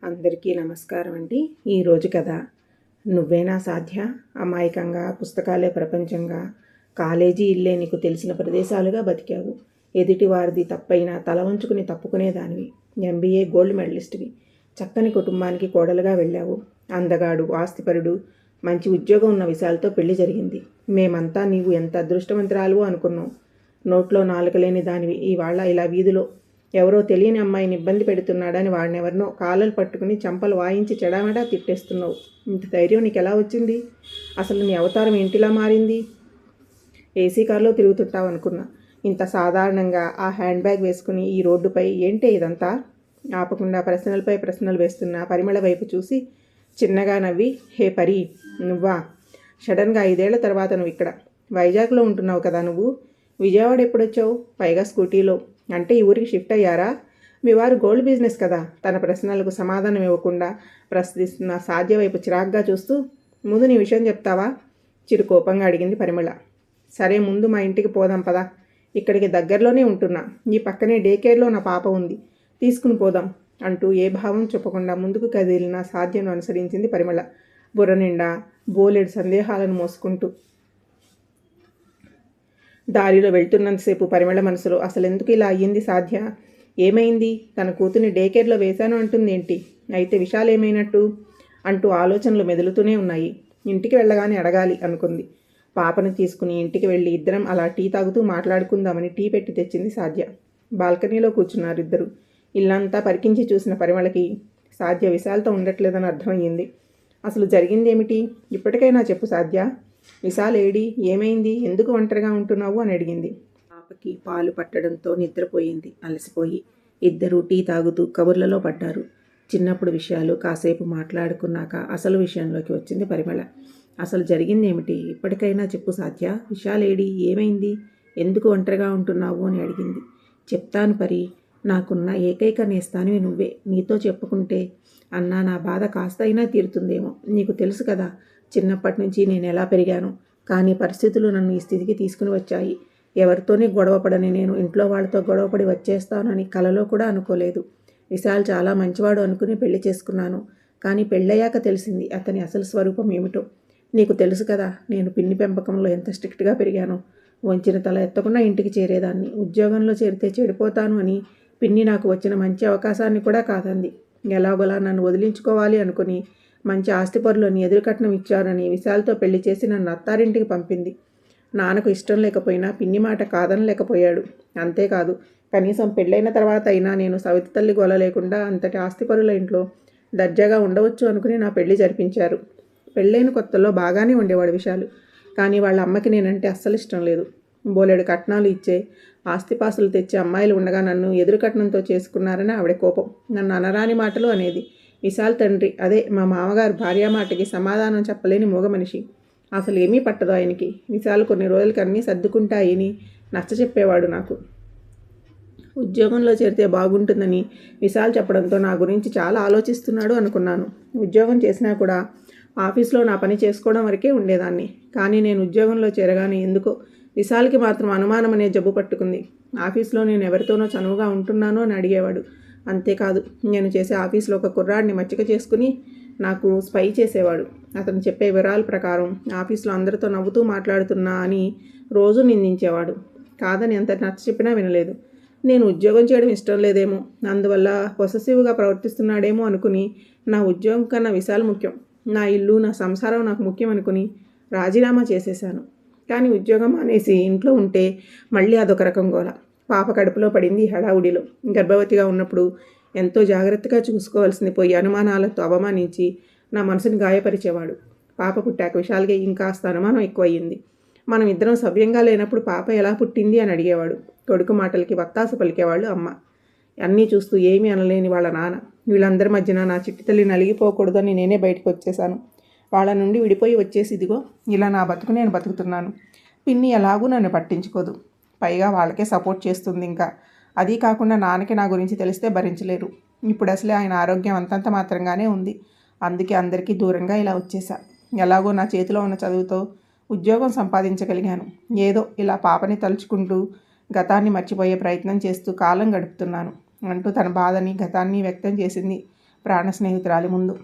అందరికీ నమస్కారం అండి. ఈరోజు కథ నువ్వేనా సాధ్య. అమాయకంగా పుస్తకాలే ప్రపంచంగా, కాలేజీ ఇల్లే నీకు తెలిసిన ప్రదేశాలుగా బతికావు. ఎదుటివారిది తప్పైనా తల వంచుకుని తప్పుకునేదానివి. MBA gold మెడలిస్ట్వి. చక్కని కుటుంబానికి కోడలుగా వెళ్ళావు. అందగాడు, ఆస్తిపరుడు, మంచి ఉద్యోగం ఉన్న విశాలతో పెళ్లి జరిగింది. మేమంతా నీవు ఎంత అదృష్టవంతురాలువో అనుకున్నాం. నోట్లో నాలుక లేని దానివి ఇవాళ ఇలా వీధిలో ఎవరో తెలియని అమ్మాయిని ఇబ్బంది పెడుతున్నాడని వాడినెవరినో కాళ్ళలు పట్టుకుని చంపలు వాయించి చెడామెడా తిట్టేస్తున్నావు. ఇంత ధైర్యం నీకు ఎలా వచ్చింది? అసలు నీ అవతారం ఏంటిలా మారింది? ఏసీ కారులో తిరుగుతుంటావు అనుకున్నా. ఇంత సాధారణంగా ఆ హ్యాండ్ బ్యాగ్ వేసుకుని ఈ రోడ్డుపై ఏంటే ఇదంతా? ఆపకుండా ప్రశ్నలపై ప్రశ్నలు వేస్తున్న పరిమళ వైపు చూసి చిన్నగా నవ్వి, హే పరి, నువ్వా? సడన్గా 5 ఏళ్ల తర్వాత నువ్వు ఇక్కడ వైజాగ్లో ఉంటున్నావు కదా నువ్వు? విజయవాడ ఎప్పుడొచ్చావు? పైగా స్కూటీలో. అంటే ఈ ఊరికి షిఫ్ట్ అయ్యారా? మీ వారు గోల్డ్ బిజినెస్ కదా? తన ప్రశ్నలకు సమాధానం ఇవ్వకుండా ప్రశ్నిస్తున్న సాధ్య వైపు చిరాగ్గా చూస్తూ, ముందు నీ విషయం చెప్తావా? చిరు కోపంగా అడిగింది పరిమళ. సరే, ముందు మా ఇంటికి పోదాం పదా. ఇక్కడికి దగ్గరలోనే ఉంటున్నా. ఈ పక్కనే డే కేర్లో నా పాప ఉంది, తీసుకుని పోదాం అంటూ ఏ భావం చెప్పకుండా ముందుకు కదిలిన సాధ్యను అనుసరించింది పరిమళ, బుర్ర నిండా బోలెడు సందేహాలను మోసుకుంటూ. దారిలో వెళ్తున్నంతసేపు పరిమళ మనసులో అసలెందుకు ఇలా అయ్యింది సాధ్య? ఏమైంది? తన కూతుర్ని డే కేర్లో వేశాను అంటుందేంటి? అయితే విశాల్ ఏమైనట్టు అంటూ ఆలోచనలు మెదులుతూనే ఉన్నాయి. ఇంటికి వెళ్ళగానే అడగాలి అనుకుంది. పాపను తీసుకుని ఇంటికి వెళ్ళి ఇద్దరం అలా టీ తాగుతూ మాట్లాడుకుందామని టీ పెట్టి తెచ్చింది సాధ్య. బాల్కనీలో కూర్చున్నారు ఇద్దరు. ఇల్లంతా పరికించి చూసిన పరిమళకి సాధ్య విశాల్తో ఉండట్లేదని అర్థమయ్యింది. అసలు జరిగిందేమిటి? ఇప్పటికైనా చెప్పు సాధ్య. విశాల్ ఏడి? ఏమైంది? ఎందుకు ఒంటరిగా ఉంటున్నావు అని అడిగింది. పాపకి పాలు పట్టడంతో నిద్రపోయింది. అలసిపోయి ఇద్దరూ టీ తాగుతూ కబుర్లలో పడ్డారు. చిన్నప్పుడు విషయాలు కాసేపు మాట్లాడుకున్నాక అసలు విషయంలోకి వచ్చింది పరిమళ. అసలు జరిగిందేమిటి? ఇప్పటికైనా చెప్పు సాధ్య. విశాల్ ఏడి? ఏమైంది? ఎందుకు ఒంటరిగా ఉంటున్నావు అని అడిగింది. చెప్తాను పరి. నాకున్న ఏకైక నేస్తానివి నువ్వే. నీతో చెప్పుకుంటే అన్నా నా బాధ కాస్త అయినా తీరుతుందేమో. నీకు తెలుసు కదా చిన్నప్పటి నుంచి నేను ఎలా పెరిగాను. కానీ పరిస్థితులు నన్ను ఈ స్థితికి తీసుకుని వచ్చాయి. ఎవరితోనే గొడవపడని నేను ఇంట్లో వాళ్ళతో గొడవపడి వచ్చేస్తానని కలలో కూడా అనుకోలేదు. విశాల్ చాలా మంచివాడు అనుకుని పెళ్లి చేసుకున్నాను. కానీ పెళ్ళయ్యాక తెలిసింది అతని అసలు స్వరూపం ఏమిటో. నీకు తెలుసు కదా నేను పిన్ని పెంపకంలో ఎంత స్ట్రిక్ట్గా పెరిగానో. వంచిన తల ఎత్తకుండా ఇంటికి చేరేదాన్ని. ఉద్యోగంలో చేరితే చెడిపోతాను అని పిన్ని నాకు వచ్చిన మంచి అవకాశాన్ని కూడా కాదంది. ఎలాగోలా నన్ను వదిలించుకోవాలి అనుకుని మంచి ఆస్తిపరులని ఎదురుకట్నం ఇచ్చారని విశాల్తో పెళ్లి చేసి నన్ను అత్తారింటికి పంపింది. నాన్నకు ఇష్టం లేకపోయినా పిన్ని మాట కాదనలేకపోయాడు. అంతేకాదు, కనీసం పెళ్ళైన తర్వాత అయినా నేను సవితి తల్లి గొల లేకుండా అంతటి ఆస్తిపరుల ఇంట్లో దర్జాగా ఉండవచ్చు అనుకుని నా పెళ్లి జరిపించారు. పెళ్ళైన కొత్తలో బాగానే ఉండేవాడు విశాలు. కానీ వాళ్ళ అమ్మకి నేనంటే అస్సలు ఇష్టం లేదు. బోలెడు కట్నాలు ఇచ్చే, ఆస్తిపాసులు తెచ్చే అమ్మాయిలు ఉండగా నన్ను ఎదురు కట్నంతో చేసుకున్నారని ఆవిడ కోపం. నన్ను అనరాని మాటలు అనేది. విశాల్ తండ్రి, అదే మా మామగారు భార్య మాటకి సమాధానం చెప్పలేని మూగ మనిషి. అసలు ఏమీ పట్టదు ఆయనకి. విశాల్ కొన్ని రోజులకి అన్నీ సర్దుకుంటాయని నచ్చ చెప్పేవాడు నాకు. ఉద్యోగంలో చేరితే బాగుంటుందని విశాల్ చెప్పడంతో నా గురించి చాలా ఆలోచిస్తున్నాడు అనుకున్నాను. ఉద్యోగం చేసినా కూడా ఆఫీస్లో నా పని చేసుకోవడం వరకే ఉండేదాన్ని. కానీ నేను ఉద్యోగంలో చేరగానే ఎందుకో విశాల్కి మాత్రం అనుమానం అనే జబ్బు పట్టుకుంది. ఆఫీస్లో నేను ఎవరితోనో చనువుగా ఉంటున్నానో అని అడిగేవాడు. అంతేకాదు, నేను చేసే ఆఫీస్లో ఒక కుర్రాడిని మచ్చిక చేసుకుని నాకు స్పై చేసేవాడు. అతను చెప్పే వివరాల ప్రకారం ఆఫీస్లో అందరితో నవ్వుతూ మాట్లాడుతున్నా అని రోజు నిందించేవాడు. కాదని ఎంత నచ్చ చెప్పినా వినలేదు. నేను ఉద్యోగం చేయడం ఇష్టం లేదేమో, అందువల్ల పొసెసివ్గా ప్రవర్తిస్తున్నాడేమో అనుకుని నా ఉద్యోగం కన్నా విశాల్ ముఖ్యం, నా ఇల్లు నా సంసారం నాకు ముఖ్యం అనుకుని రాజీనామా చేసేశాను. కానీ ఉద్యోగం అనేసి ఇంట్లో ఉంటే మళ్ళీ అదొక రకం గోల. పాప కడుపులో పడింది హడావుడిలో. గర్భవతిగా ఉన్నప్పుడు ఎంతో జాగ్రత్తగా చూసుకోవాల్సింది పోయి అనుమానాలతో అవమానించి నా మనసుని గాయపరిచేవాడు. పాప పుట్టాక విశాల్గా ఇంకాస్త అనుమానం ఎక్కువయ్యింది. మనం ఇద్దరం సవ్యంగా లేనప్పుడు పాప ఎలా పుట్టింది అని అడిగేవాడు. కొడుకు మాటలకి వత్తాస పలికేవాళ్ళు అమ్మ. అన్నీ చూస్తూ ఏమీ అనలేని వాళ్ళ నాన్న. వీళ్ళందరి మధ్యన నా చిట్టి తల్లి నలిగిపోకూడదని నేనే బయటకు వచ్చేశాను. వాళ్ళ నుండి విడిపోయి వచ్చేసి ఇదిగో ఇలా నా బతుకు నేను బతుకుతున్నాను. పిన్ని ఎలాగూ నన్ను పట్టించుకోదు. పైగా వాళ్ళకే సపోర్ట్ చేస్తుంది. ఇంకా అదీ కాకుండా నాన్నకి నా గురించి తెలిస్తే భరించలేరు. ఇప్పుడు అసలే ఆయన ఆరోగ్యం అంతంత మాత్రంగానే ఉంది. అందుకే అందరికీ దూరంగా ఇలా వచ్చేసా. ఎలాగో నా చేతిలో ఉన్న చదువుతో ఉద్యోగం సంపాదించగలిగాను. ఏదో ఇలా పాపని తలుచుకుంటూ గతాన్ని మర్చిపోయే ప్రయత్నం చేస్తూ కాలం గడుపుతున్నాను అంటూ తన బాధని గతాన్ని వ్యక్తం చేసింది ప్రాణ స్నేహితురాలి ముందు.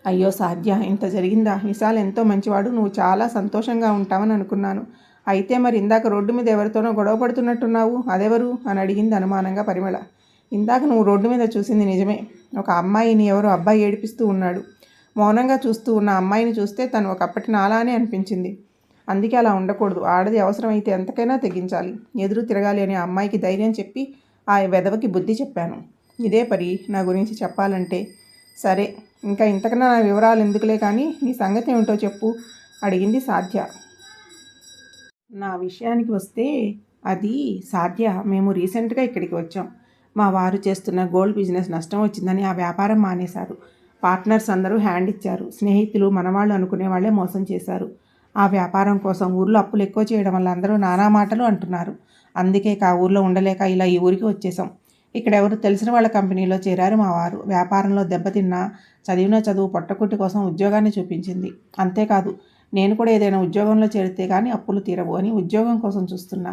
అయ్యో సాధ్య, ఇంత జరిగిందా? విశాల్ ఎంతో మంచివాడు, నువ్వు చాలా సంతోషంగా ఉంటావని అనుకున్నాను. అయితే మరి ఇందాక రోడ్డు మీద ఎవరితోనో గొడవ పడుతున్నట్టున్నావు, అదెవరు అని అడిగింది అనుమానంగా పరిమళ. ఇందాక నువ్వు రోడ్డు మీద చూసింది నిజమే. ఒక అమ్మాయిని ఎవరో అబ్బాయి ఏడిపిస్తూ ఉన్నాడు. మౌనంగా చూస్తూ ఉన్న అమ్మాయిని చూస్తే తను ఒకప్పటి నాలానే అనిపించింది. అందుకే అలా ఉండకూడదు. ఆడది అవసరమైతే ఎంతకైనా తెగించాలి, ఎదురు తిరగాలి అని ఆ అమ్మాయికి ధైర్యం చెప్పి ఆ వెధవకి బుద్ధి చెప్పాను. ఇదే పరి నా గురించి చెప్పాలంటే. సరే, ఇంకా ఇంతకన్నా నా వివరాలు ఎందుకులే కానీ నీ సంగతి ఏమిటో చెప్పు అడిగింది సాధ్య. నా విషయానికి వస్తే అది సాధ్య, మేము రీసెంట్గా ఇక్కడికి వచ్చాం. మా వారు చేస్తున్న గోల్డ్ బిజినెస్ నష్టం వచ్చిందని ఆ వ్యాపారం మానేశారు. పార్ట్నర్స్ అందరూ హ్యాండ్ ఇచ్చారు. స్నేహితులు మనవాళ్ళు అనుకునే వాళ్ళే మోసం చేశారు. ఆ వ్యాపారం కోసం ఊర్లో అప్పులు ఎక్కువ చేయడం వల్ల అందరూ నానా మాటలు అంటున్నారు. అందుకే ఆ ఊర్లో ఉండలేక ఇలా ఈ ఊరికి వచ్చేసాం. ఇక్కడ ఎవరు తెలిసిన వాళ్ళ కంపెనీలో చేరారు మా వారు. వ్యాపారంలో దెబ్బతిన్నా చదివిన చదువు పొట్టకుట్టి కోసం ఉద్యోగాన్ని చూపించింది. అంతేకాదు, నేను కూడా ఏదైనా ఉద్యోగంలో చేరితే కానీ అప్పులు తీరవు అని ఉద్యోగం కోసం చూస్తున్నా.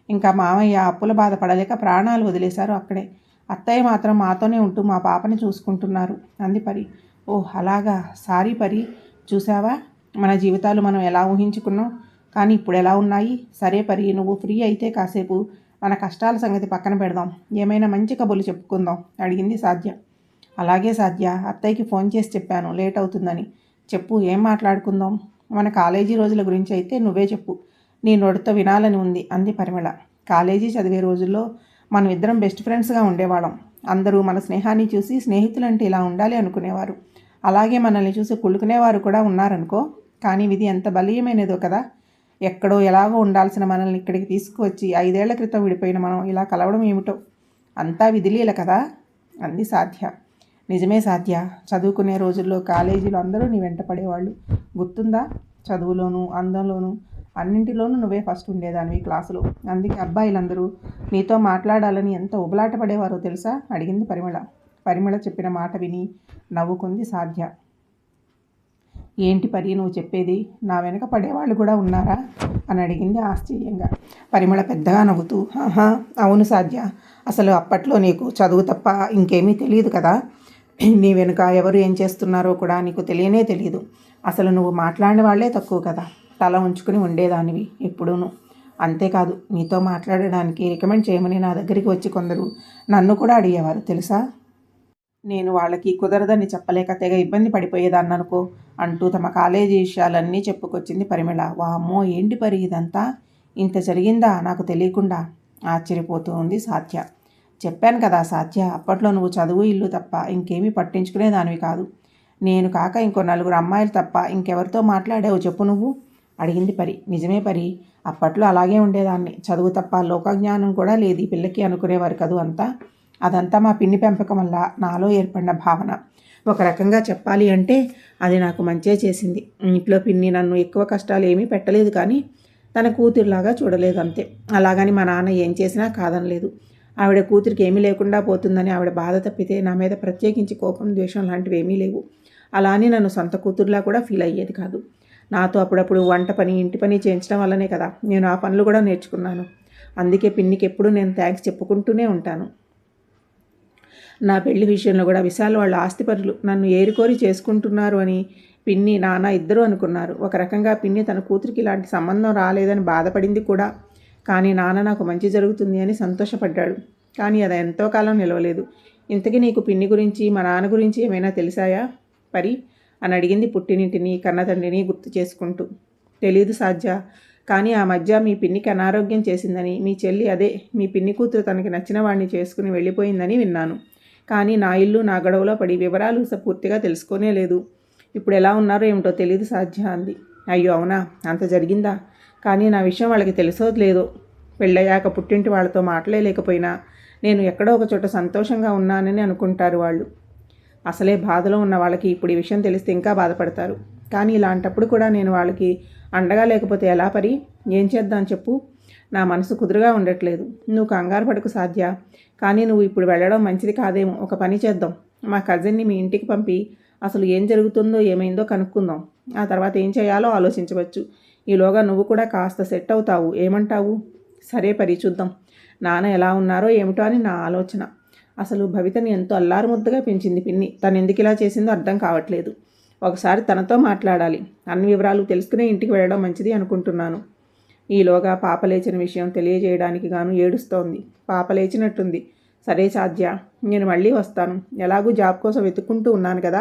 ఇంకా మామయ్య అప్పుల బాధ పడలేక ప్రాణాలు వదిలేశారు అక్కడే. అత్తయ్య మాత్రం మాతోనే ఉంటూ మా పాపని చూసుకుంటున్నారు అంది పరి. ఓహ్ అలాగా, సారీ పరి. చూసావా, మన జీవితాలు మనం ఎలా ఊహించుకున్నాం, కానీ ఇప్పుడు ఎలా ఉన్నాయి. సరే పరి, నువ్వు ఫ్రీ అయితే కాసేపు మన కష్టాల సంగతి పక్కన పెడదాం, ఏమైనా మంచి కబుర్లు చెప్పుకుందాం అడిగింది సాధ్య. అలాగే సాధ్య, అత్తయ్యకి ఫోన్ చేసి చెప్పాను లేట్ అవుతుందని. చెప్పు, ఏం మాట్లాడుకుందాం. మన కాలేజీ రోజుల గురించి అయితే నువ్వే చెప్పు, నీ నోటితో వినాలని ఉంది అంది పరిమళ. కాలేజీ చదివే రోజుల్లో మనం ఇద్దరం బెస్ట్ ఫ్రెండ్స్గా ఉండేవాళ్ళం. అందరూ మన స్నేహాన్ని చూసి స్నేహితులంటే ఇలా ఉండాలి అనుకునేవారు. అలాగే మనల్ని చూసి కుళ్ళుకునేవారు కూడా ఉన్నారనుకో. కానీ విధి ఎంత బలీయమైనదో కదా. ఎక్కడో ఎలాగో ఉండాల్సిన మనల్ని ఇక్కడికి తీసుకువచ్చి 5 ఏళ్ల క్రితం విడిపోయిన మనం ఇలా కలవడం ఏమిటో. అంతా విధిలీల కదా అంది సాధ్య. నిజమే సాధ్య, చదువుకునే రోజుల్లో కాలేజీలో అందరూ నీ వెంట పడేవాళ్ళు. గుర్తుందా? చదువులోనూ అందంలోనూ అన్నింటిలోనూ నువ్వే ఫస్ట్ ఉండేదానివి క్లాసులో. అందుకే అబ్బాయిలందరూ నీతో మాట్లాడాలని ఎంత ఉబలాట పడేవారో తెలుసా అడిగింది పరిమళ. పరిమళ చెప్పిన మాట విని నవ్వుకుంది సాధ్య. ఏంటి పరి నువ్వు చెప్పేది? నా వెనక పడేవాళ్ళు కూడా ఉన్నారా అని అడిగింది ఆశ్చర్యంగా. పరిమళ పెద్దగా నవ్వుతూ, ఆహా అవును సాధ్య, అసలు అప్పట్లో నీకు చదువు తప్ప ఇంకేమీ తెలియదు కదా. నీ వెనుక ఎవరు ఏం చేస్తున్నారో కూడా నీకు తెలియనే తెలియదు. అసలు నువ్వు మాట్లాడిన వాళ్లే తక్కువ కదా. తల ఉంచుకుని ఉండేదానివి ఎప్పుడూను. అంతేకాదు, నీతో మాట్లాడడానికి రికమెండ్ చేయమని నా దగ్గరికి వచ్చి కొందరు నన్ను కూడా అడిగేవారు తెలుసా. నేను వాళ్ళకి కుదరదని చెప్పలేక తెగ ఇబ్బంది పడిపోయేదాన్ని అనుకో అంటూ తమ కాలేజీ విషయాలన్నీ చెప్పుకొచ్చింది పరిమళ. వామ్మో, ఏంటి పరి ఇదంతా? ఇంత జరిగిందా నాకు తెలియకుండా ఆశ్చర్యపోతూ ఉంది సాధ్య. చెప్పాను కదా సాధ్య, అప్పట్లో నువ్వు చదువు ఇల్లు తప్ప ఇంకేమీ పట్టించుకునేదానివి కాదు. నేను కాక ఇంకో 4 అమ్మాయిలు తప్ప ఇంకెవరితో మాట్లాడావు చెప్పు నువ్వు అడిగింది పరి. నిజమే పరి, అప్పట్లో అలాగే ఉండేదాన్ని. చదువు తప్ప లోకజ్ఞానం కూడా లేదు ఈ పిల్లకి అనుకునేవారు కదూ అంతా. అదంతా మా పిన్ని పెంపకం వల్ల నాలో ఏర్పడిన భావన. ఒక రకంగా చెప్పాలి అంటే అది నాకు మంచే చేసింది. ఇంట్లో పిన్ని నన్ను ఎక్కువ కష్టాలు ఏమీ పెట్టలేదు, కానీ తన కూతురులాగా చూడలేదు అంతే. అలాగని మా నాన్న ఏం చేసినా కాదనలేదు. ఆవిడ కూతురికి ఏమీ లేకుండా పోతుందని ఆవిడ బాధ తప్పితే నా మీద ప్రత్యేకించి కోపం ద్వేషం లాంటివి ఏమీ లేవు. అలా అని నన్ను సొంత కూతురులా కూడా ఫీల్ అయ్యేది కాదు. నాతో అప్పుడప్పుడు వంట పని ఇంటి పని చేయించడం వల్లనే కదా నేను ఆ పనులు కూడా నేర్చుకున్నాను. అందుకే పిన్నికి ఎప్పుడూ నేను థ్యాంక్స్ చెప్పుకుంటూనే ఉంటాను. నా పెళ్లి విషయంలో కూడా విశాల్ వాళ్ళ ఆస్తిపరులు నన్ను ఏరుకోరి చేసుకుంటున్నారు అని పిన్ని నాన్న ఇద్దరూ అనుకున్నారు. ఒక రకంగా పిన్ని తన కూతురికి ఇలాంటి సంబంధం రాలేదని బాధపడింది కూడా. కానీ నాన్న నాకు మంచి జరుగుతుంది అని సంతోషపడ్డాడు. కానీ అది ఎంతో కాలం నిలవలేదు. ఇంతకీ నీకు పిన్ని గురించి మా నాన్న గురించి ఏమైనా తెలిసాయా పరి అని అడిగింది పుట్టినింటిని కన్నతండ్రిని గుర్తు చేసుకుంటూ. తెలీదు సాధ్య, కానీ ఆ మధ్య మీ పిన్నికి అనారోగ్యం చేసిందని, మీ చెల్లి అదే మీ పిన్ని కూతురు తనకి నచ్చిన వాడిని చేసుకుని వెళ్ళిపోయిందని విన్నాను. కానీ నా ఇల్లు నా గొడవలో పడి వివరాలు పూర్తిగా తెలుసుకోనే లేదు. ఇప్పుడు ఎలా ఉన్నారో ఏమిటో తెలీదు సాధ్య అంది. అయ్యో అవునా, అంత జరిగిందా? కానీ నా విషయం వాళ్ళకి తెలుసో లేదో. పెళ్ళయ్యాక పుట్టింటి వాళ్ళతో మాట్లాడలేకపోయినా నేను ఎక్కడో ఒక చోట సంతోషంగా ఉన్నానని అనుకుంటారు వాళ్ళు. అసలే బాధలో ఉన్న వాళ్ళకి ఇప్పుడు ఈ విషయం తెలిస్తే ఇంకా బాధపడతారు. కానీ ఇలాంటప్పుడు కూడా నేను వాళ్ళకి అండగా లేకపోతే ఎలా పరి? ఏం చేద్దాం చెప్పు? నా మనసు కుదురుగా ఉండట్లేదు. నువ్వు కంగారు పడకు సాధ్య, కానీ నువ్వు ఇప్పుడు వెళ్ళడం మంచిది కాదేమో. ఒక పని చేద్దాం, మా కజిన్ని మీ ఇంటికి పంపి అసలు ఏం జరుగుతుందో ఏమైందో కనుక్కుందాం. ఆ తర్వాత ఏం చేయాలో ఆలోచించవచ్చు. ఈలోగా నువ్వు కూడా కాస్త సెట్ అవుతావు. ఏమంటావు? సరే పరి, చూద్దాం. నాన్న ఎలా ఉన్నారో ఏమిటో అని నా ఆలోచన. అసలు భవితని ఎంతో అల్లారుముద్దగా పెంచింది పిన్ని. తను ఎందుకు ఇలా చేసిందో అర్థం కావట్లేదు. ఒకసారి తనతో మాట్లాడాలి. అన్ని వివరాలు తెలుసుకునే ఇంటికి వెళ్ళడం మంచిది అనుకుంటున్నాను. ఈలోగా పాప లేచిన విషయం తెలియజేయడానికి గాను ఏడుస్తోంది. పాప లేచినట్టుంది. సరే సాధ్య, నేను మళ్ళీ వస్తాను. ఎలాగూ జాబ్ కోసం వెతుక్కుంటూ ఉన్నాను కదా,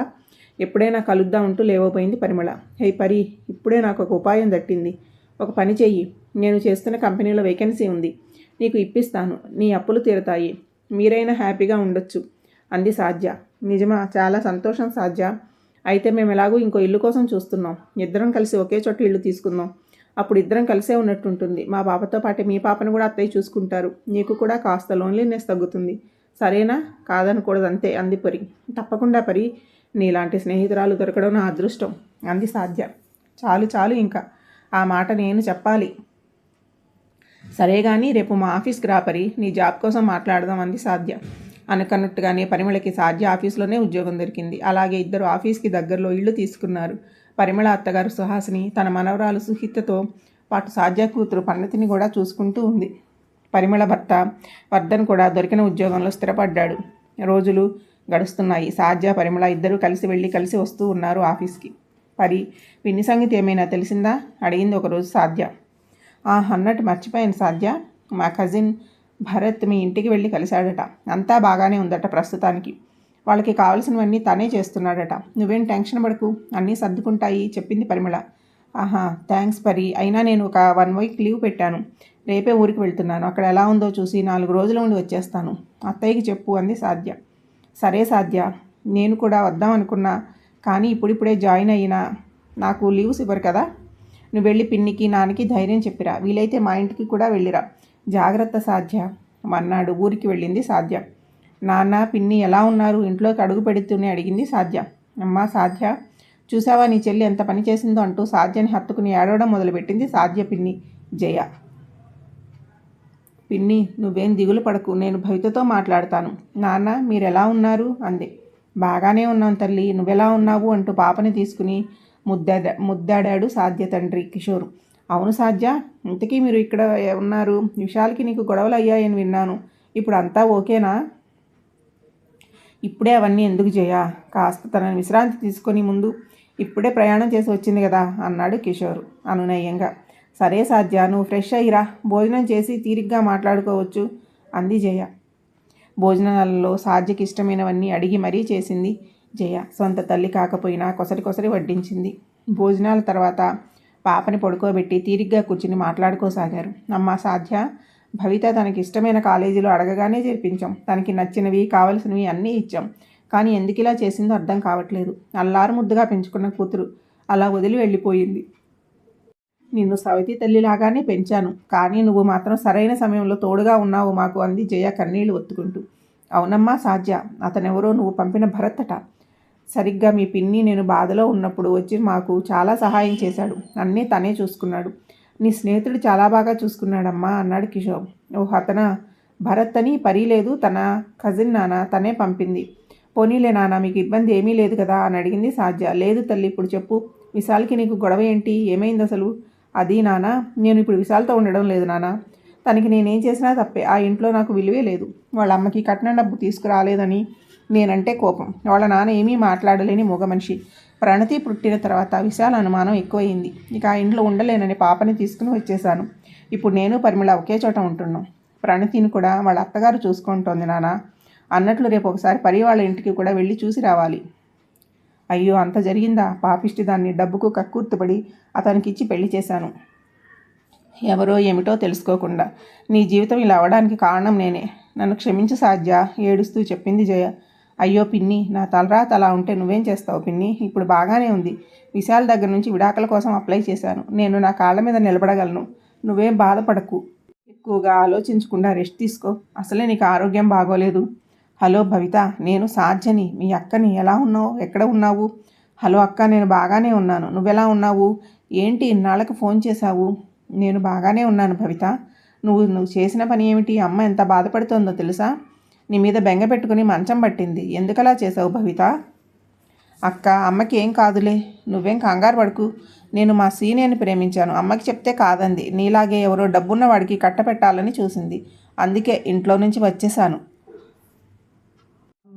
ఎప్పుడైనా కలుద్దాం అంటూ లేవబోయింది పరిమళ. హే పరి, ఇప్పుడే నాకు ఒక ఉపాయం దట్టింది. ఒక పని చెయ్యి. నేను చేస్తున్న కంపెనీలో వేకెన్సీ ఉంది. నీకు ఇప్పిస్తాను. నీ అప్పులు తీరతాయి. మీరైనా హ్యాపీగా ఉండొచ్చు అంది సాధ్య. నిజమా? చాలా సంతోషం సాధ్య. అయితే మేము ఎలాగూ ఇంకో ఇల్లు కోసం చూస్తున్నాం. ఇద్దరం కలిసి ఒకే చోట ఇల్లు తీసుకుందాం. అప్పుడు ఇద్దరం కలిసే ఉన్నట్టుంటుంది. మా పాపతో పాటు మీ పాపను కూడా అత్తయ్య చూసుకుంటారు. నీకు కూడా కాస్త లోన్లీనెస్ తగ్గుతుంది. సరేనా? కాదనకూడదు అంతే అంది పరి. తప్పకుండా పరి, నీలాంటి స్నేహితురాలు దొరకడం నా అదృష్టం అంది సాధ్య. చాలు చాలు, ఇంకా ఆ మాట నేను చెప్పాలి. సరే కానీ రేపు మా ఆఫీస్కి రాపరి, నీ జాబ్ కోసం మాట్లాడదాం అంది సాధ్య. అనుకన్నట్టుగానే పరిమళకి సాధ్య ఆఫీస్లోనే ఉద్యోగం దొరికింది. అలాగే ఇద్దరు ఆఫీస్కి దగ్గరలో ఇళ్ళు తీసుకున్నారు. పరిమళ అత్తగారు సుహాసిని తన మనవరాలు సుహితతో పాటు సాధ్య కూతురు పన్నతిని కూడా చూసుకుంటూ ఉంది. పరిమళ భర్త వర్ధన్ కూడా దొరికిన ఉద్యోగంలో స్థిరపడ్డాడు. రోజులు గడుస్తున్నాయి. సాధ్య పరిమళ ఇద్దరూ కలిసి వెళ్ళి కలిసి వస్తూ ఉన్నారు ఆఫీస్కి. పరి, పిన్ని సంగతి ఏమైనా తెలిసిందా అడిగింది ఒకరోజు సాధ్య. అన్నట్టు మర్చిపోయాను సాధ్య, మా కజిన్ భరత్ మీ ఇంటికి వెళ్ళి కలిశాడట. అంతా బాగానే ఉందట ప్రస్తుతానికి. వాళ్ళకి కావాల్సినవన్నీ తనే చేస్తున్నాడట. నువ్వేం టెన్షన్ పడకు, అన్నీ సర్దుకుంటాయి చెప్పింది పరిమళ. థ్యాంక్స్ పరి, అయినా నేను ఒక 1 వీక్ లీవ్ పెట్టాను. రేపే ఊరికి వెళ్తున్నాను. అక్కడ ఎలా ఉందో చూసి 4 రోజులు ఉండి వచ్చేస్తాను. అత్తయ్యకి చెప్పు అంది సాధ్య. సరే సాధ్య, నేను కూడా వద్దాం అనుకున్నా, కానీ ఇప్పుడిప్పుడే జాయిన్ అయినా నాకు లీవ్స్ ఇవ్వరు కదా. నువ్వు వెళ్ళి పిన్నికి నాన్నకి ధైర్యం చెప్పిరా. వీలైతే మా ఇంటికి కూడా వెళ్ళిరా. జాగ్రత్త సాధ్య మన్నాడు ఊరికి వెళ్ళింది సాధ్య. నాన్న పిన్ని ఎలా ఉన్నారు ఇంట్లోకి అడుగు పెడుతూనే అడిగింది సాధ్య. అమ్మా సాధ్య, చూసావా నీ చెల్లి ఎంత పని చేసిందో అంటూ సాధ్యని హత్తుకుని ఏడవడం మొదలుపెట్టింది సాధ్య పిన్ని జయ. పిన్ని నువ్వేం దిగులు పడకు, నేను భవితతో మాట్లాడతాను. నాన్న మీరెలా ఉన్నారు అంది. బాగానే ఉన్నాం తల్లి, నువ్వెలా ఉన్నావు అంటూ పాపని తీసుకుని ముద్దాడాడు సాధ్య తండ్రి కిషోర్. అవును సాధ్య, ఇంతకీ మీరు ఇక్కడ ఉన్నారు. విశాల్కి నీకు గొడవలు అయ్యాయని విన్నాను. ఇప్పుడు అంతా ఓకేనా? ఇప్పుడే అవన్నీ ఎందుకు జయ, కాస్త తనని విశ్రాంతి తీసుకొని ముందు. ఇప్పుడే ప్రయాణం చేసి వచ్చింది కదా అన్నాడు కిషోర్ అనునయంగా. సరే సాధ్య, నువ్వు ఫ్రెష్ అయ్యిరా, భోజనం చేసి తీరిగ్గా మాట్లాడుకోవచ్చు అంది జయ. భోజనాలలో సాధ్యకి ఇష్టమైనవన్నీ అడిగి మరీ చేసింది జయ. సొంత తల్లి కాకపోయినా కొసరి వడ్డించింది. భోజనాల తర్వాత పాపని పడుకోబెట్టి తీరిగ్గా కూర్చుని మాట్లాడుకోసాగారు. అమ్మ సాధ్య, భవిత తనకి ఇష్టమైన కాలేజీలో అడగగానే చేర్పించాం. తనకి నచ్చినవి కావలసినవి అన్నీ ఇచ్చాం. కానీ ఎందుకు ఇలా చేసిందో అర్థం కావట్లేదు. అల్లారు ముద్దుగా పెంచుకున్న కూతురు అలా వదిలి వెళ్ళిపోయింది. నిన్ను సవితి తల్లిలాగానే పెంచాను, కానీ నువ్వు మాత్రం సరైన సమయంలో తోడుగా ఉన్నావు మాకు అంది జయ కన్నీళ్లు ఒత్తుకుంటూ. అవునమ్మా సాధ్య, అతనెవరో నువ్వు పంపిన భరత్ అట. సరిగ్గా మీ పిన్ని నేను బాధలో ఉన్నప్పుడు వచ్చి మాకు చాలా సహాయం చేశాడు. అన్నీ తనే చూసుకున్నాడు. నీ స్నేహితుడు చాలా బాగా చూసుకున్నాడమ్మా అన్నాడు కిషోర్. అతన భరత్ అని పరి లేదు, తన కజిన్ నాన్న తనే పంపింది. పోనీలే నాన్న, మీకు ఇబ్బంది ఏమీ లేదు కదా అని అడిగింది సాధ్య. లేదు తల్లి, ఇప్పుడు చెప్పు, విశాల్కి నీకు గొడవ ఏంటి? ఏమైంది అసలు? అది నాన్న, నేను ఇప్పుడు విశాల్తో ఉండడం లేదు నాన్న. తనకి నేనేం చేసినా తప్పే. ఆ ఇంట్లో నాకు విలువే లేదు. వాళ్ళ అమ్మకి కట్నం డబ్బు తీసుకురాలేదని నేనంటే కోపం. వాళ్ళ నాన్న ఏమీ మాట్లాడలేని మూగ మనిషి. ప్రణతి పుట్టిన తర్వాత విశాల్ అనుమానం ఎక్కువయింది. ఇక ఆ ఇంట్లో ఉండలేనని పాపని తీసుకుని వచ్చేసాను. ఇప్పుడు నేను పరిమళ ఒకే చోట ఉంటున్నాం. ప్రణతిని కూడా వాళ్ళ అత్తగారు చూసుకుంటోంది నాన్న. అన్నట్లు రేపు ఒకసారి పరి వాళ్ళ ఇంటికి కూడా వెళ్ళి చూసి రావాలి. అయ్యో, అంత జరిగిందా? పాపిష్టి దాన్ని డబ్బుకు కక్కుర్తుపడి అతనికిచ్చి పెళ్లి చేశాను. ఎవరో ఏమిటో తెలుసుకోకుండా. నీ జీవితం ఇలా అవ్వడానికి కారణం నేనే. నన్ను క్షమించు సాధ్య ఏడుస్తూ చెప్పింది జయ. అయ్యో పిన్ని, నా తలరాత అలా ఉంటే నువ్వేం చేస్తావు పిన్ని? ఇప్పుడు బాగానే ఉంది. విశాల్ దగ్గర నుంచి విడాకుల కోసం అప్లై చేశాను. నేను నా కాళ్ళ మీద నిలబడగలను. నువ్వేం బాధపడకు. ఎక్కువగా ఆలోచించకుండా రెస్ట్ తీసుకో. అసలే నీకు ఆరోగ్యం బాగోలేదు. హలో భవిత, నేను సాధ్యని, మీ అక్కని. ఎలా ఉన్నావు? ఎక్కడ ఉన్నావు? హలో అక్క, నేను బాగానే ఉన్నాను. నువ్వెలా ఉన్నావు? ఏంటి ఇన్నాళ్ళకి ఫోన్ చేశావు? నేను బాగానే ఉన్నాను భవిత. నువ్వు చేసిన పని ఏమిటి? అమ్మ ఎంత బాధపడుతోందో తెలుసా? నీ మీద బెంగ పెట్టుకుని మంచం పట్టింది. ఎందుకలా చేసావు భవిత? అక్క, అమ్మకి ఏం కాదులే, నువ్వేం కంగారు పడుకు. నేను మా సీనియర్ని ప్రేమించాను. అమ్మకి చెప్తే కాదంది. నీలాగే ఎవరో డబ్బున్న వాడికి కట్టపెట్టాలని చూసింది. అందుకే ఇంట్లో నుంచి వచ్చేసాను.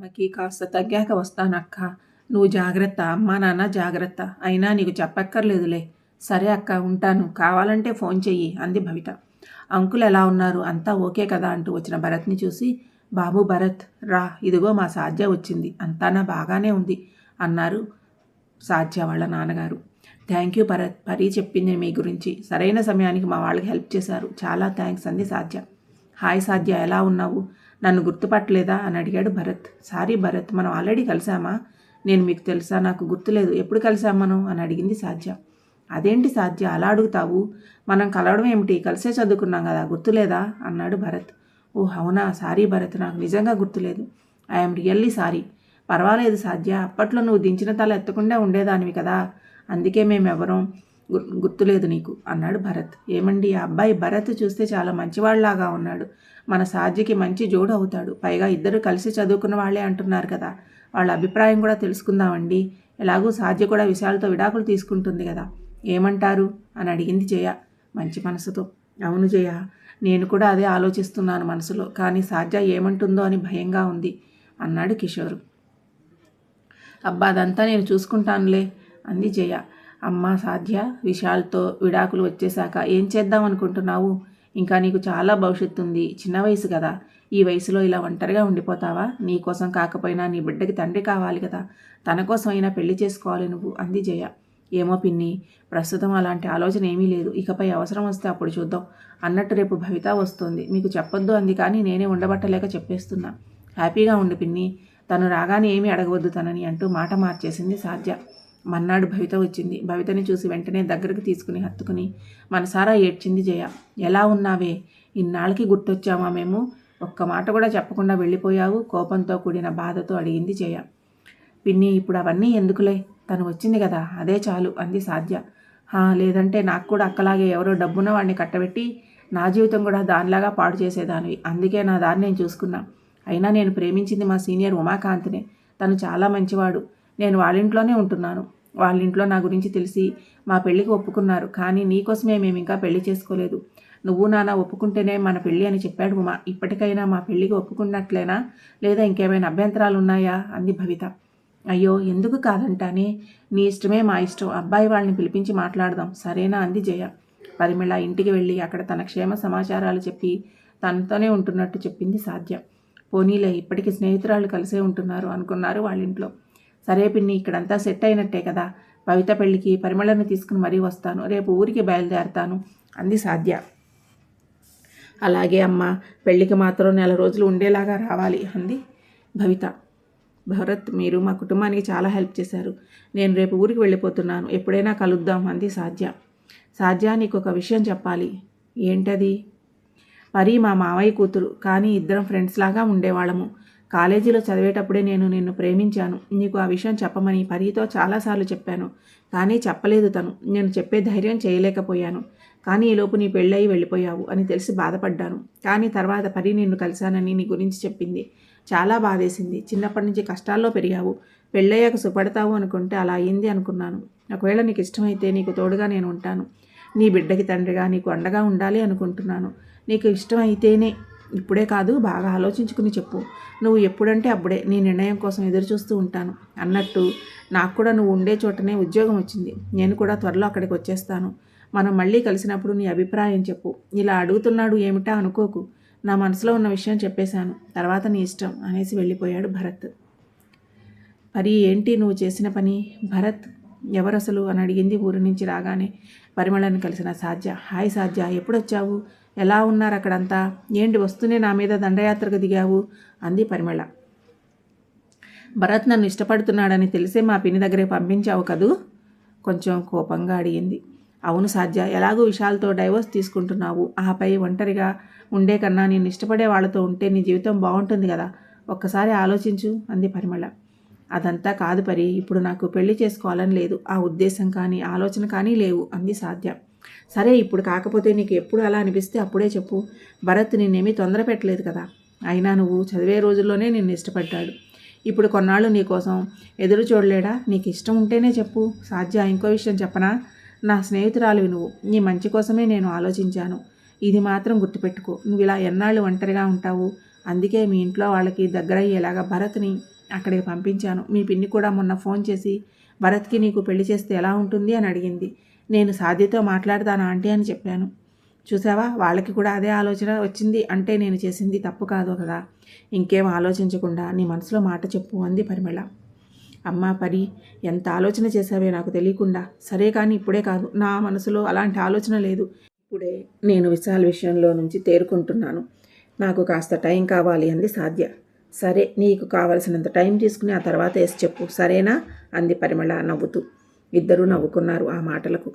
అమ్మకి కాస్త తగ్గాక వస్తానక్క. నువ్వు జాగ్రత్త, అమ్మా నాన్న జాగ్రత్త. అయినా నీకు చెప్పక్కర్లేదులే. సరే అక్క, ఉంటాను. కావాలంటే ఫోన్ చెయ్యి అంది భవిత. అంకుల్ ఎలా ఉన్నారు? అంతా ఓకే కదా అంటూ వచ్చిన భరత్ని చూసి, బాబు భరత్ రా, ఇదిగో మా సాధ్య వచ్చింది, అంతానా బాగానే ఉంది అన్నారు సాధ్య వాళ్ళ నాన్నగారు. థ్యాంక్ యూ భరత్, పరీ చెప్పింది మీ గురించి. సరైన సమయానికి మా వాళ్ళకి హెల్ప్ చేశారు. చాలా థ్యాంక్స్ అంది సాధ్య. హాయ్ సాధ్య, ఎలా ఉన్నావు? నన్ను గుర్తుపట్టలేదా అని అడిగాడు భరత్. సారీ భరత్, మనం ఆల్రెడీ కలిసామా? నేను మీకు తెలుసా? నాకు గుర్తులేదు. ఎప్పుడు కలిసాం మనం అని అడిగింది సాధ్య. అదేంటి సాధ్య అలా అడుగుతావు? మనం కలవడం ఏమిటి? కలిసే చదువుకున్నాం కదా, గుర్తులేదా అన్నాడు భరత్. ఓహ్ అవునా, సారీ భరత్, నాకు నిజంగా గుర్తులేదు. I'm really sorry. పర్వాలేదు సాధ్య, అప్పట్లో నువ్వు దించిన తల ఎత్తకుండా ఉండేదానివి కదా, అందుకే మేమెవరం గుర్తులేదు నీకు అన్నాడు భరత్. ఏమండి, ఆ అబ్బాయి భరత్ చూస్తే చాలా మంచివాళ్లాగా ఉన్నాడు. మన సాధ్యకి మంచి జోడు అవుతాడు. పైగా ఇద్దరు కలిసి చదువుకున్న వాళ్ళే అంటున్నారు కదా, వాళ్ళ అభిప్రాయం కూడా తెలుసుకుందామండి. ఎలాగూ సాధ్య కూడా విశాలతో విడాకులు తీసుకుంటుంది కదా, ఏమంటారు అని అడిగింది జయ మంచి మనసుతో. అవును జయ, నేను కూడా అదే ఆలోచిస్తున్నాను మనసులో, కానీ సాధ్య ఏమంటుందో అని భయంగా ఉంది అన్నాడు కిషోర్. అబ్బా, అదంతా నేను చూసుకుంటానులే అంది జయ. అమ్మ సాధ్య, విశాల్తో విడాకులు వచ్చేశాక ఏం చేద్దాం అనుకుంటున్నావు? ఇంకా నీకు చాలా భవిష్యత్తు ఉంది. చిన్న వయసు కదా, ఈ వయసులో ఇలా ఒంటరిగా ఉండిపోతావా? నీ కోసం కాకపోయినా నీ బిడ్డకి తండ్రి కావాలి కదా, తన కోసం అయినా పెళ్లి చేసుకోవాలి నువ్వు అంది జయ. ఏమో పిన్ని, ప్రస్తుతం అలాంటి ఆలోచన ఏమీ లేదు. ఇకపై అవసరం వస్తే అప్పుడు చూద్దాం. అన్నట్టు రేపు భవిత వస్తుంది. మీకు చెప్పొద్దు అంది, కానీ నేనే ఉండబట్టలేక చెప్పేస్తున్నా. హ్యాపీగా ఉండు పిన్ని, తను రాగానే ఏమీ అడగవద్దు తనని అంటూ మాట మార్చేసింది సాధ్య. మన్నాడు భవిత వచ్చింది. భవితని చూసి వెంటనే దగ్గరకు తీసుకుని హత్తుకుని మనసారా ఏడ్చింది జయ. ఎలా ఉన్నావే? ఇన్నాళ్ళకి గుర్తొచ్చామా మేము? ఒక్క మాట కూడా చెప్పకుండా వెళ్ళిపోయావు కోపంతో కూడిన బాధతో అడిగింది జయ. పిన్ని, ఇప్పుడు అవన్నీ ఎందుకులే, తను వచ్చింది కదా, అదే చాలు అంది సాధ్య. లేదంటే నాకు కూడా అక్కలాగే ఎవరో డబ్బున్న వాడిని కట్టబెట్టి నా జీవితం కూడా దానిలాగా పాడు చేసేదానివి. అందుకే నా దాన్ని నేను చూసుకున్నా. అయినా నేను ప్రేమించింది మా సీనియర్ ఉమాకాంత్నే. తను చాలా మంచివాడు. నేను వాళ్ళింట్లోనే ఉంటున్నాను. వాళ్ళింట్లో నా గురించి తెలిసి మా పెళ్ళికి ఒప్పుకున్నారు. కానీ నీకోసమే మేము ఇంకా పెళ్లి చేసుకోలేదు. నువ్వు నాన్న ఒప్పుకుంటేనే మన పెళ్ళి అని చెప్పాడు ఉమా. ఇప్పటికైనా మా పెళ్ళికి ఒప్పుకున్నట్లేనా, లేదా ఇంకేమైనా అభ్యంతరాలు ఉన్నాయా అంది భవిత. అయ్యో, ఎందుకు కాదంటానే, నీ ఇష్టమే మా ఇష్టం. అబ్బాయి వాళ్ళని పిలిపించి మాట్లాడదాం, సరేనా అంది జయ. పరిమళ ఇంటికి వెళ్ళి అక్కడ తన క్షేమ సమాచారాలు చెప్పి తనతోనే ఉంటున్నట్టు చెప్పింది సాధ్య. పోనీలే, ఇప్పటికి స్నేహితురాళ్ళు కలిసే ఉంటున్నారు అనుకున్నారు వాళ్ళింట్లో. సరే పిన్ని, ఇక్కడంతా సెట్ అయినట్టే కదా, భవిత పెళ్ళికి పరిమళను తీసుకుని మరీ వస్తాను. రేపు ఊరికి బయలుదేరతాను అంది సాధ్య. అలాగే అమ్మ, పెళ్ళికి మాత్రం 4 రోజులు ఉండేలాగా రావాలి అంది భవిత. భరత్, మీరు మా కుటుంబానికి చాలా హెల్ప్ చేశారు. నేను రేపు ఊరికి వెళ్ళిపోతున్నాను. ఎప్పుడైనా కలుద్దాం అంది సాధ్య. సాధ్య, నీకు ఒక విషయం చెప్పాలి. ఏంటది? పరి మా మావయ్య కూతురు, కానీ ఇద్దరం ఫ్రెండ్స్ లాగా ఉండేవాళ్ళము. కాలేజీలో చదివేటప్పుడే నేను నిన్ను ప్రేమించాను. నీకు ఆ విషయం చెప్పమని పరీతో చాలాసార్లు చెప్పాను, కానీ చెప్పలేదు తను. నేను చెప్పే ధైర్యం చేయలేకపోయాను. కానీ ఈలోపు నీ పెళ్ళయి వెళ్ళిపోయావు అని తెలిసి బాధపడ్డాను. కానీ తర్వాత పరి నిన్ను కలిశానని నీ గురించి చెప్పింది. చాలా బాధేసింది. చిన్నప్పటి నుంచి కష్టాల్లో పెరిగావు, పెళ్ళయ్యాక సుపడతావు అనుకుంటే అలా అయింది అనుకున్నాను. ఒకవేళ నీకు ఇష్టమైతే నీకు తోడుగా నేను ఉంటాను. నీ బిడ్డకి తండ్రిగా నీకు అండగా ఉండాలి అనుకుంటున్నాను. నీకు ఇష్టమైతేనే, ఇప్పుడే కాదు, బాగా ఆలోచించుకుని చెప్పు. నువ్వు ఎప్పుడంటే అప్పుడే నీ నిర్ణయం కోసం ఎదురు చూస్తూ ఉంటాను. అన్నట్టు నాకు కూడా నువ్వు ఉండే చోటనే ఉద్యోగం వచ్చింది. నేను కూడా త్వరలో అక్కడికి వచ్చేస్తాను. మనం మళ్ళీ కలిసినప్పుడు నీ అభిప్రాయం చెప్పు. ఇలా అడుగుతున్నాడు ఏమిటా అనుకోకు. నా మనసులో ఉన్న విషయం చెప్పేశాను, తర్వాత నీ ఇష్టం అనేసి వెళ్ళిపోయాడు భరత్. పరి, ఏంటి నువ్వు చేసిన పని? భరత్ ఎవరసలు అని అడిగింది ఊరి నుంచి రాగానే పరిమళని కలిసిన సాధ్య. హాయ్ సాధ్య, ఎప్పుడొచ్చావు? ఎలా ఉన్నారు అక్కడంతా? ఏంటి వస్తూనే నా మీద దండయాత్రకు దిగావు అంది పరిమళ. భరత్ నన్ను ఇష్టపడుతున్నాడని తెలిసే మా పిన్ని దగ్గరికి పంపించావు కదూ కొంచెం కోపంగా అడిగింది. అవును సాధ్య, ఎలాగూ విశాల్తో డైవోర్స్ తీసుకుంటున్నావు. ఆపై ఒంటరిగా ఉండే కన్నా నేను ఇష్టపడే వాళ్ళతో ఉంటే నీ జీవితం బాగుంటుంది కదా, ఒక్కసారి ఆలోచించు అంది పరిమళ. అదంతా కాదు పరి, ఇప్పుడు నాకు పెళ్లి చేసుకోవాలని లేదు. ఆ ఉద్దేశం కానీ ఆలోచన కానీ లేవు అంది సాధ్య. సరే, ఇప్పుడు కాకపోతే నీకు ఎప్పుడు అలా అనిపిస్తే అప్పుడే చెప్పు. భరత్ నిన్నేమీ తొందర పెట్టలేదు కదా. అయినా నువ్వు చదివే రోజుల్లోనే నిన్ను ఇష్టపడ్డాడు. ఇప్పుడు కొన్నాళ్ళు నీ కోసం ఎదురు చూడలేడా? నీకు ఇష్టం ఉంటేనే చెప్పు. సాధ్య, ఇంకో విషయం చెప్పనా? నా స్నేహితురాలివి నువ్వు. నీ మంచి కోసమే నేను ఆలోచించాను. ఇది మాత్రం గుర్తుపెట్టుకో. నువ్వు ఇలా ఎన్నాళ్ళు ఒంటరిగా ఉంటావు. అందుకే మీ ఇంట్లో వాళ్ళకి దగ్గరయ్యేలాగా భరత్ని అక్కడికి పంపించాను. మీ పిన్ని కూడా మొన్న ఫోన్ చేసి భరత్కి నీకు పెళ్లి చేస్తే ఎలా ఉంటుంది అని అడిగింది. నేను సాధ్యతో మాట్లాడతాను ఆంటీ అని చెప్పాను. చూసావా, వాళ్ళకి కూడా అదే ఆలోచన వచ్చింది అంటే నేను చేసింది తప్పు కాదు కదా. ఇంకేం ఆలోచించకుండా నీ మనసులో మాట చెప్పు అంది పరిమళ. అమ్మా పరి, ఎంత ఆలోచన చేసావే నాకు తెలియకుండా. సరే కానీ ఇప్పుడే కాదు, నా మనసులో అలాంటి ఆలోచన లేదు. ఇప్పుడే నేను విశాల్ విషయంలో నుంచి తేరుకుంటున్నాను. నాకు కాస్త టైం కావాలి అంది సాధ్య. సరే, నీకు కావలసినంత టైం తీసుకుని ఆ తర్వాత వేసి చెప్పు, సరేనా అంది పరిమళ నవ్వుతూ. ఇద్దరూ నవ్వుకున్నారు ఆ మాటలకు.